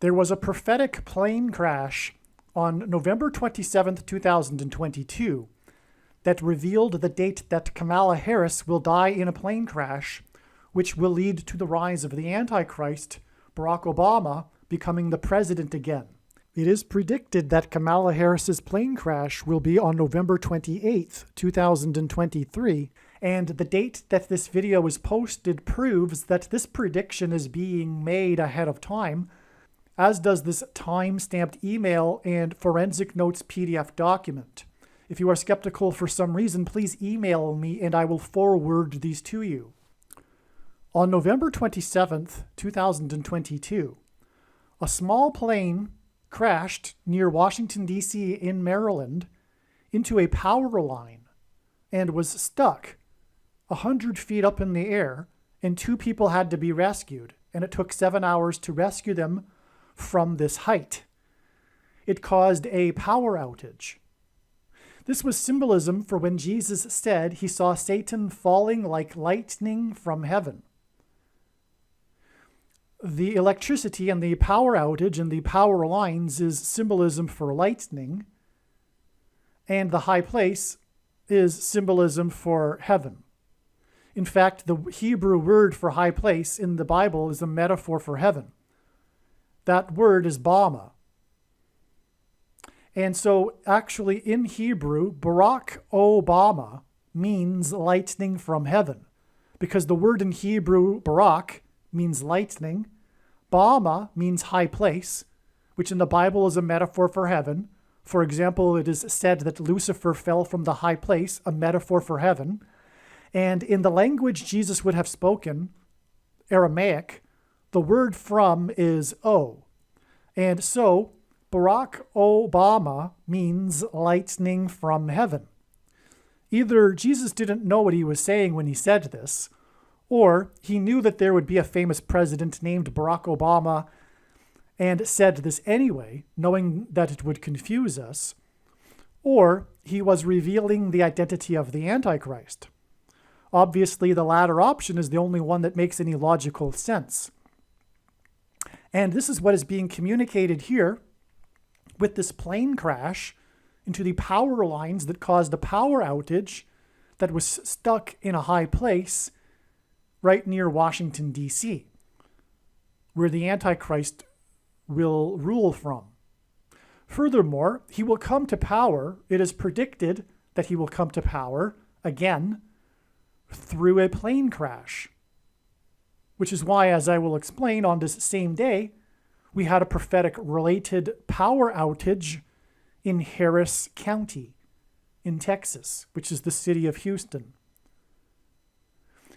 There was a prophetic plane crash on November 27th, 2022, that revealed the date that Kamala Harris will die in a plane crash, which will lead to the rise of the Antichrist, Barack Obama, becoming the president again. It is predicted that Kamala Harris's plane crash will be on November 28th, 2023, and the date that this video is posted proves that this prediction is being made ahead of time, as does this time-stamped email and forensic notes PDF document. If you are skeptical for some reason, please email me and I will forward these to you. On November 27th, 2022, a small plane crashed near Washington, D.C. in Maryland into a power line and was stuck 100 feet up in the air, and 2 people had to be rescued, and it took 7 hours to rescue them from this height. It caused a power outage. This was symbolism for when Jesus said he saw Satan falling like lightning from heaven. The electricity and the power outage and the power lines is symbolism for lightning, and the high place is symbolism for heaven. In fact, the Hebrew word for high place in the Bible is a metaphor for heaven. That word is Bama. And so actually in Hebrew, Barack Obama means lightning from heaven, because the word in Hebrew, Barak, means lightning. Bama means high place, which in the Bible is a metaphor for heaven. For example, it is said that Lucifer fell from the high place, a metaphor for heaven. And in the language Jesus would have spoken, Aramaic, the word from is O. And so Barack Obama means lightning from heaven. Either Jesus didn't know what he was saying when he said this, or he knew that there would be a famous president named Barack Obama and said this anyway, knowing that it would confuse us, or he was revealing the identity of the Antichrist. Obviously, the latter option is the only one that makes any logical sense. And this is what is being communicated here with this plane crash into the power lines that caused a power outage that was stuck in a high place right near Washington, D.C., where the Antichrist will rule from. Furthermore, he will come to power. It is predicted that he will come to power again through a plane crash, which is why, as I will explain, on this same day, we had a prophetic related power outage in Harris County in Texas, which is the city of Houston.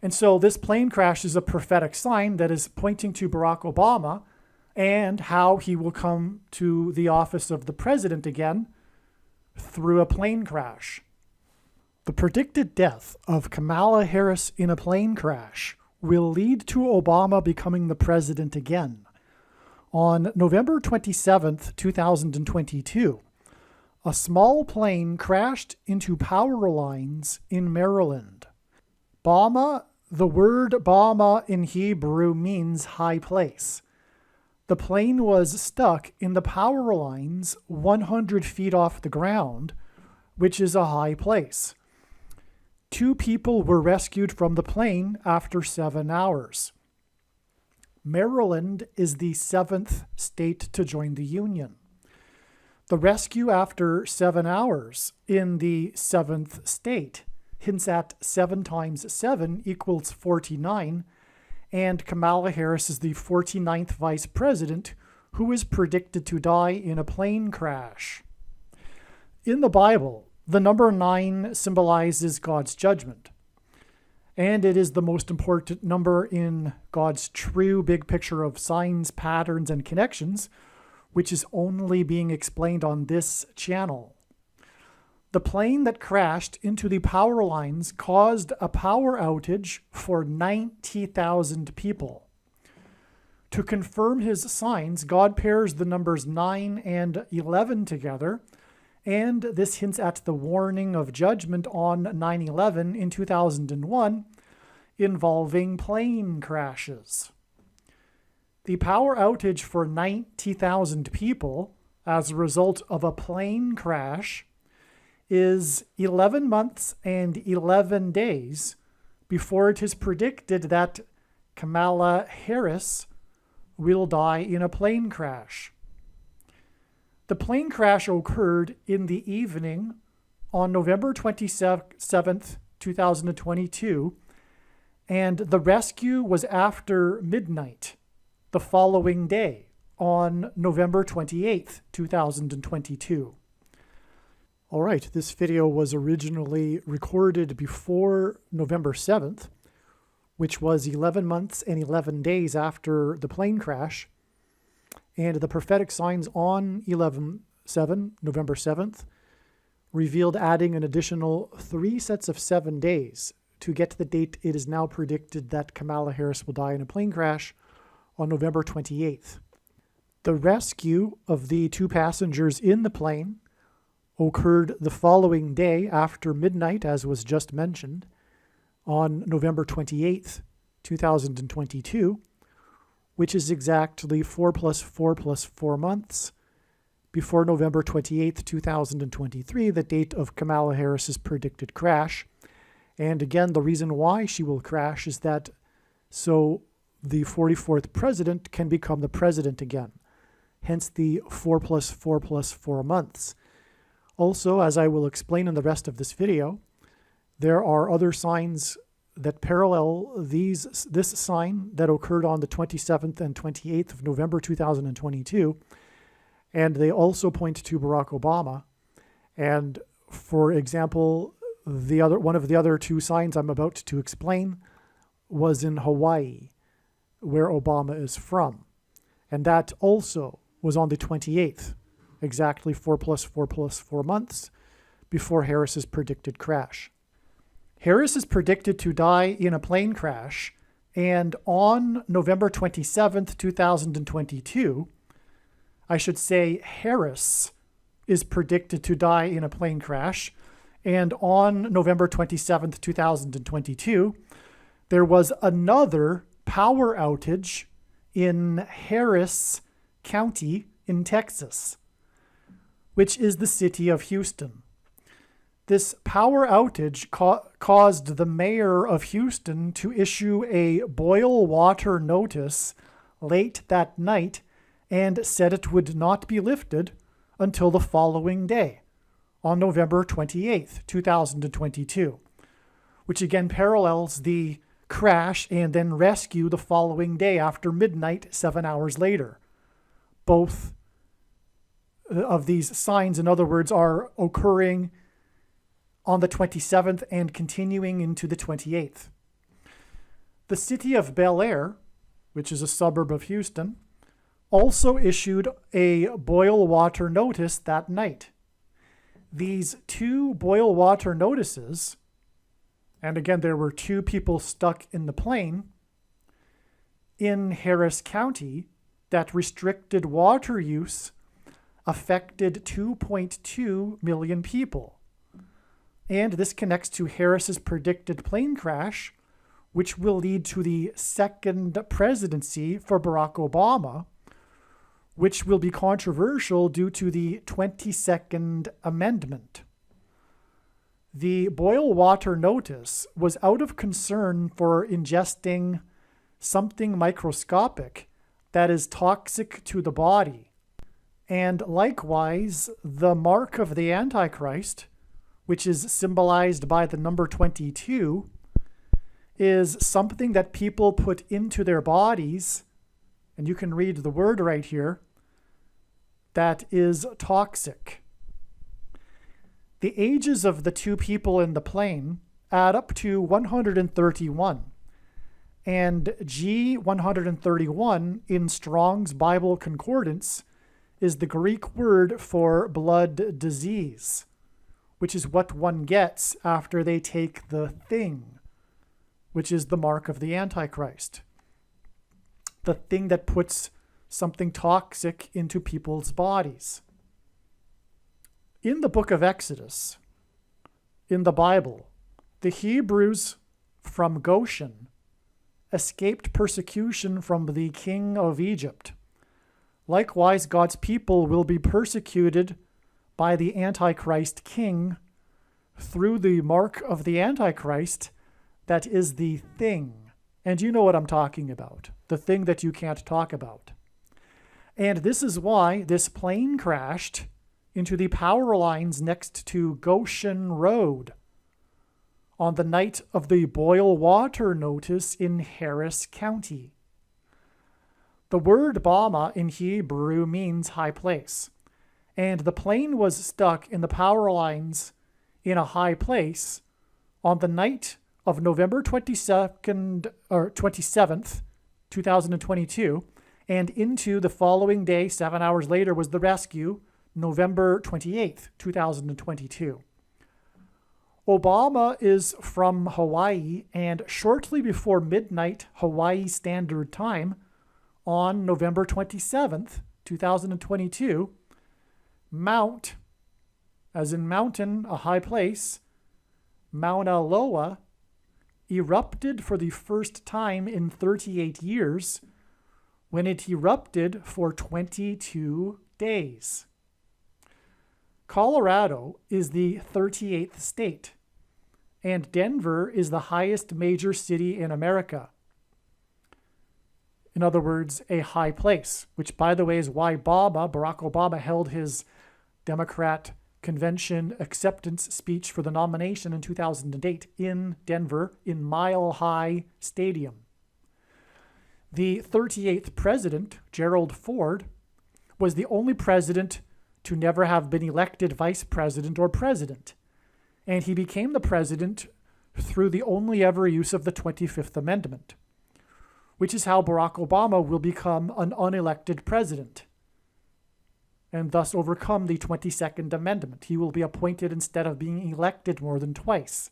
And so this plane crash is a prophetic sign that is pointing to Barack Obama and how he will come to the office of the president again through a plane crash. The predicted death of Kamala Harris in a plane crash will lead to Obama becoming the president again. On November 27th, 2022, a small plane crashed into power lines in Maryland. Bama, the word Bama in Hebrew means high place. The plane was stuck in the power lines 100 feet off the ground, which is a high place. 2 people were rescued from the plane after 7 hours. Maryland is the 7th state to join the Union. The rescue after 7 hours in the 7th state hints at 7 times 7 equals 49, and Kamala Harris is the 49th vice president who is predicted to die in a plane crash. In the Bible, the number 9 symbolizes God's judgment, and it is the most important number in God's true big picture of signs, patterns, and connections, which is only being explained on this channel. The plane that crashed into the power lines caused a power outage for 90,000 people. To confirm his signs, God pairs the numbers 9 and 11 together, and this hints at the warning of judgment on 9/11 in 2001 involving plane crashes. The power outage for 90,000 people as a result of a plane crash is 11 months and 11 days before it is predicted that Kamala Harris will die in a plane crash. The plane crash occurred in the evening on November 27th, 2022, and the rescue was after midnight the following day on November 28th, 2022. All right, this video was originally recorded before November 7th, which was 11 months and 11 days after the plane crash. And the prophetic signs on November 7th, revealed adding an additional 3 sets of 7 days to get to the date it is now predicted that Kamala Harris will die in a plane crash on November 28th. The rescue of the 2 passengers in the plane occurred the following day after midnight, as was just mentioned, on November 28th, 2022, which is exactly 4 plus 4 plus 4 months before November 28th, 2023, the date of Kamala Harris's predicted crash. And again, the reason why she will crash is that so the 44th president can become the president again, hence the 4 plus 4 plus 4 months. Also, as I will explain in the rest of this video, there are other signs that parallel this sign that occurred on the 27th and 28th of November 2022, and they also point to Barack Obama. And for example, one of the other 2 signs I'm about to explain was in Hawaii, where Obama is from, and that also was on the 28th, exactly 4 plus 4 plus 4 months before Harris's predicted crash. Harris is predicted to die in a plane crash, and on November 27th, 2022, I should say Harris is predicted to die in a plane crash, and on November 27th, 2022, there was another power outage in Harris County in Texas, which is the city of Houston. This power outage caused the mayor of Houston to issue a boil water notice late that night and said it would not be lifted until the following day, on November 28th, 2022, which again parallels the crash and then rescue the following day after midnight, 7 hours later. Both of these signs, in other words, are occurring on the 27th and continuing into the 28th. The city of Bel Air, which is a suburb of Houston, also issued a boil water notice that night. These 2 boil water notices, and again, there were 2 people stuck in the plane in Harris County that restricted water use, affected 2.2 million people. And this connects to Harris's predicted plane crash, which will lead to the second presidency for Barack Obama, which will be controversial due to the 22nd Amendment. The boil water notice was out of concern for ingesting something microscopic that is toxic to the body. And likewise, the mark of the Antichrist, which is symbolized by the number 22, is something that people put into their bodies, and you can read the word right here, that is toxic. The ages of the 2 people in the plane add up to 131, and G131 in Strong's Bible Concordance is the Greek word for blood disease, which is what one gets after they take the thing, which is the mark of the Antichrist. The thing that puts something toxic into people's bodies. In the book of Exodus, in the Bible, the Hebrews from Goshen escaped persecution from the king of Egypt. Likewise, God's people will be persecuted by the Antichrist king through the mark of the Antichrist, that is the thing. And you know what I'm talking about, the thing that you can't talk about. And this is why this plane crashed into the power lines next to Goshen Road on the night of the boil water notice in Harris County. The word Bama in Hebrew means high place, and the plane was stuck in the power lines in a high place on the night of November 27th, 2022, and into the following day, 7 hours later, was the rescue, November 28th, 2022. Obama is from Hawaii, and shortly before midnight Hawaii Standard Time on November 27th, 2022, Mount, as in mountain, a high place, Mauna Loa, erupted for the first time in 38 years when it erupted for 22 days. Colorado is the 38th state, and Denver is the highest major city in America. In other words, a high place, which, by the way, is why Barack Obama held his Democrat convention acceptance speech for the nomination in 2008 in Denver in Mile High Stadium. The 38th president, Gerald Ford, was the only president to never have been elected vice president or president, and he became the president through the only ever use of the 25th Amendment, which is how Barack Obama will become an unelected president and thus overcome the 22nd Amendment. He will be appointed instead of being elected more than twice.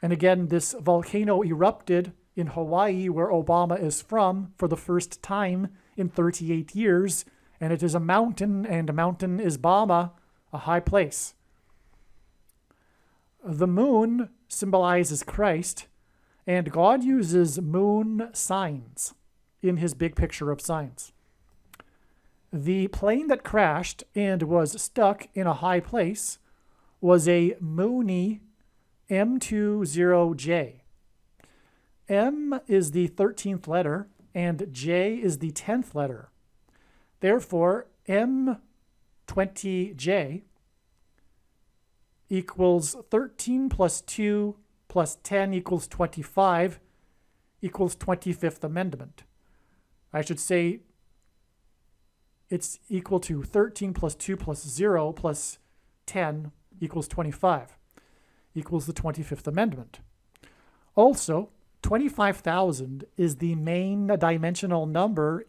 And again, this volcano erupted in Hawaii, where Obama is from, for the first time in 38 years, and it is a mountain, and a mountain is Bama, a high place. The moon symbolizes Christ, and God uses moon signs in his big picture of signs. The plane that crashed and was stuck in a high place was a Mooney M20J. M is the 13th letter, and J is the 10th letter. Therefore, M20J equals 13 plus 2 plus 10 equals 25 equals 25th Amendment. I should say it's equal to 13 plus 2 plus 0 plus 10 equals 25 equals the 25th Amendment. Also, 25,000 is the main dimensional number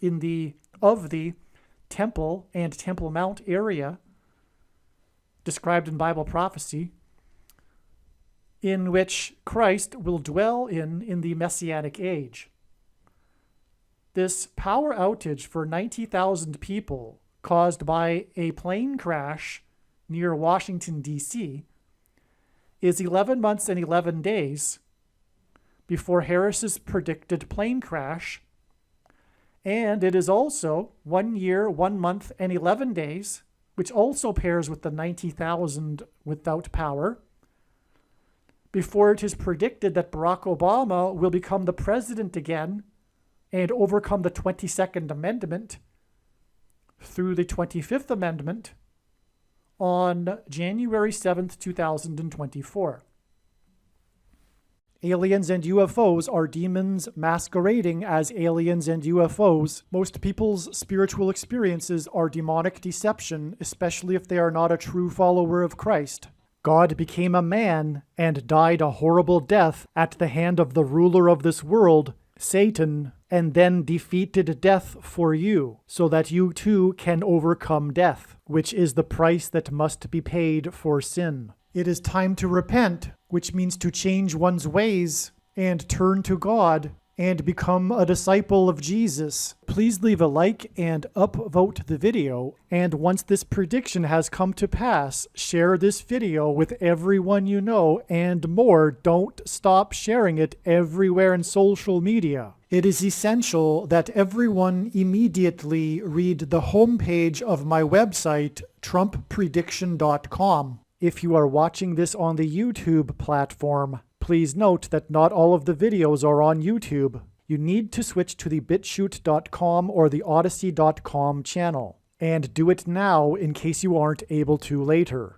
of the Temple and Temple Mount area described in Bible prophecy, in which Christ will dwell in the Messianic age. This power outage for 90,000 people caused by a plane crash near Washington, D.C., is 11 months and 11 days before Harris's predicted plane crash, and it is also 1 year, 1 month, and 11 days, which also pairs with the 90,000 without power, before it is predicted that Barack Obama will become the president again and overcome the 22nd Amendment through the 25th Amendment on January 7th, 2024. Aliens and UFOs are demons masquerading as aliens and UFOs. Most people's spiritual experiences are demonic deception, especially if they are not a true follower of Christ. God became a man and died a horrible death at the hand of the ruler of this world, Satan, and then defeated death for you, so that you too can overcome death, which is the price that must be paid for sin. It is time to repent, which means to change one's ways and turn to God and become a disciple of Jesus. Please leave a like and upvote the video. And once this prediction has come to pass, share this video with everyone you know, and more. Don't stop sharing it everywhere in social media. It is essential that everyone immediately read the homepage of my website, TrumpPrediction.com. If you are watching this on the YouTube platform, please note that not all of the videos are on YouTube. You need to switch to the BitChute.com or the Odyssey.com channel. And do it now in case you aren't able to later.